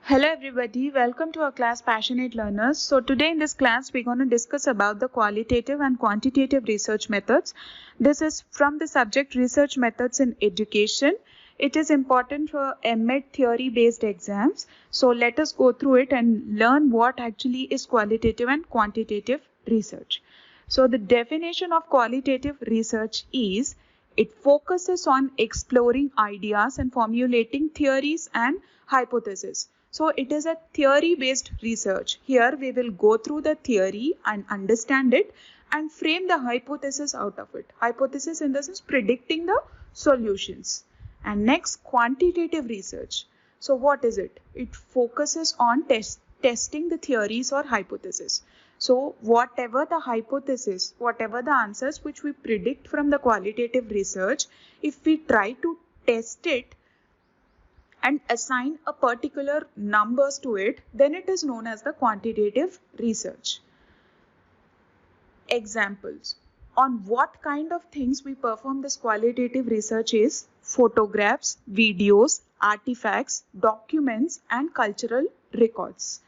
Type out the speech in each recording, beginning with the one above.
Hello everybody, welcome to our class Passionate Learners. So today in this class we're going to discuss about the qualitative and quantitative research methods. This is from the subject Research Methods in Education. It is important for MEd theory based exams. So let us go through it and learn what actually is qualitative and quantitative research. So the definition of qualitative research is it focuses on exploring ideas and formulating theories and hypotheses. So it is a theory-based research. Here we will go through the theory and understand it and frame the hypothesis out of it. Hypothesis in the sense predicting the solutions. And next, quantitative research. So what is it? It focuses on testing the theories or hypothesis. So whatever the hypothesis, whatever the answers which we predict from the qualitative research, if we try to test it and assign a particular numbers to it, then it is known as the quantitative research. Examples on what kind of things we perform this qualitative research is photographs, videos, artifacts, documents and cultural records.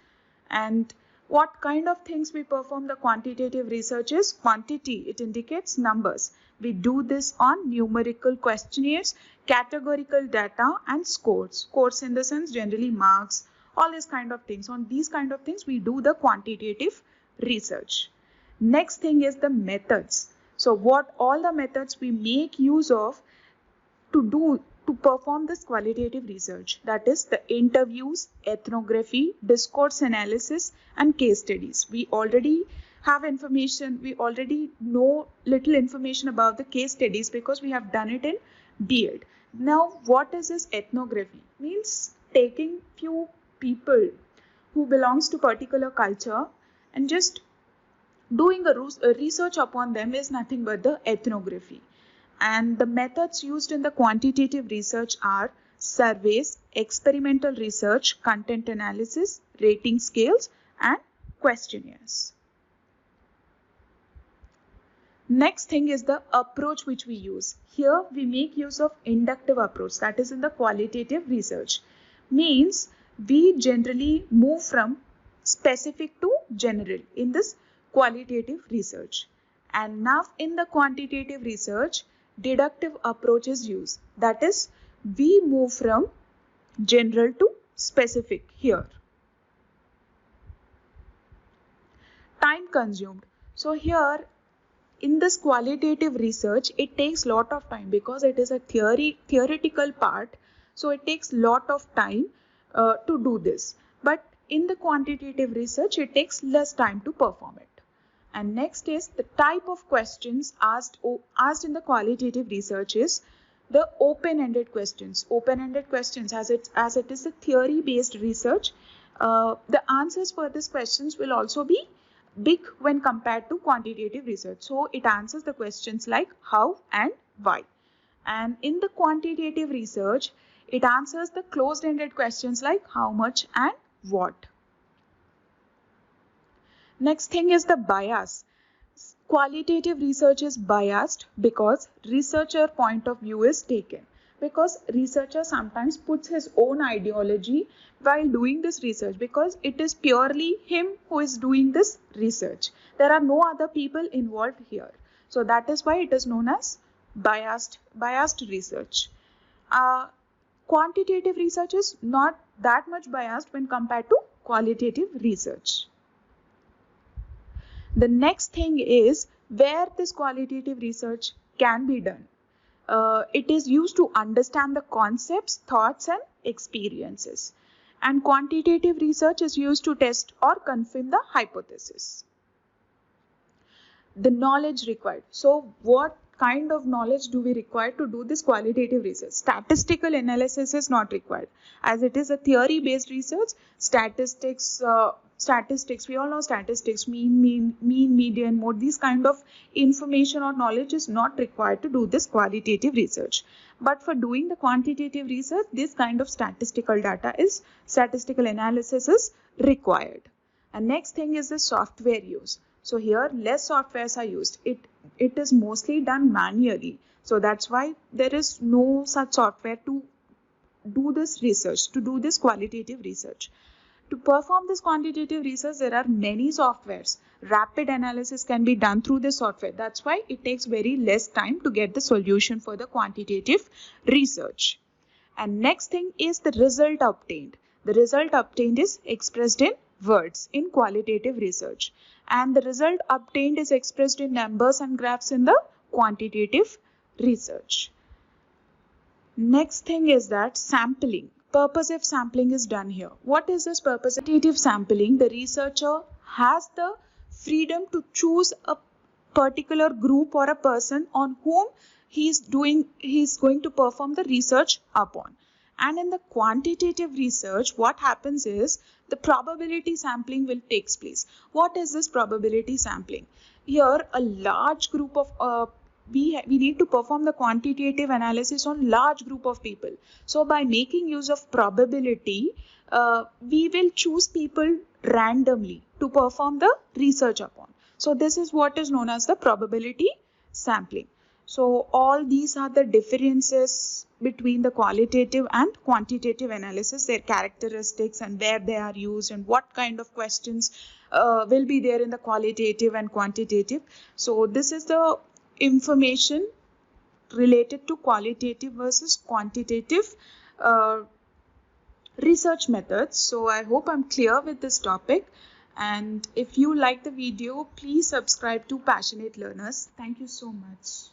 And what kind of things we perform the quantitative research is quantity. It indicates numbers. We do this on numerical questionnaires, categorical data and scores. Scores in the sense generally marks, all these kind of things. On these kind of things we do the quantitative research. Next thing is the methods. So what all the methods we make use of to perform this qualitative research, that is the interviews, ethnography, discourse analysis and case studies. We already have information, we already know little information about the case studies because we have done it in B.Ed. Now what is this ethnography? Means taking few people who belongs to particular culture and just doing a research upon them is nothing but the ethnography. And the methods used in the quantitative research are surveys, experimental research, content analysis, rating scales and questionnaires. Next thing is the approach which we use. Here we make use of inductive approach, that is in the qualitative research. Means we generally move from specific to general in this qualitative research. And now in the quantitative research, deductive approach is used. That is, we move from general to specific here. Time consumed. So here in this qualitative research, it takes lot of time because it is a theoretical part. So it takes lot of time to do this. But in the quantitative research, it takes less time to perform it. And next is the type of questions asked in the qualitative research is the open-ended questions. Open-ended questions, as it is a theory-based research, the answers for these questions will also be big when compared to quantitative research. So it answers the questions like how and why. And in the quantitative research, it answers the closed-ended questions like how much and what. Next thing is the bias. Qualitative research is biased because researcher point of view is taken. Because researcher sometimes puts his own ideology while doing this research because it is purely him who is doing this research. There are no other people involved here. So that is why it is known as biased research. Quantitative research is not that much biased when compared to qualitative research. The next thing is where this qualitative research can be done. It is used to understand the concepts, thoughts and experiences. And quantitative research is used to test or confirm the hypothesis. The knowledge required. So what kind of knowledge do we require to do this qualitative research? Statistical analysis is not required. As it is a theory-based research, statistics, we all know statistics, mean, median, mode, these kind of information or knowledge is not required to do this qualitative research. But for doing the quantitative research, this kind of statistical analysis is required. And next thing is the software use. So here less softwares are used. It is mostly done manually. So that's why there is no such software to do this research, to do this qualitative research. To perform this quantitative research, there are many softwares. Rapid analysis can be done through this software. That's why it takes very less time to get the solution for the quantitative research. And next thing is the result obtained. The result obtained is expressed in words in qualitative research. And the result obtained is expressed in numbers and graphs in the quantitative research. Next thing is that sampling. Purposive sampling is done here. What is this purposive sampling? The researcher has the freedom to choose a particular group or a person on whom he is going to perform the research upon. And in the quantitative research, what happens is the probability sampling will take place. What is this probability sampling? Here, a large group of we need to perform the quantitative analysis on large group of people. So by making use of probability, we will choose people randomly to perform the research upon. So this is what is known as the probability sampling. So all these are the differences between the qualitative and quantitative analysis, their characteristics and where they are used and what kind of questions will be there in the qualitative and quantitative. So this is the information related to qualitative versus quantitative research methods. So I hope I'm clear with this topic. And if you like the video, please subscribe to Passionate Learners. Thank you so much.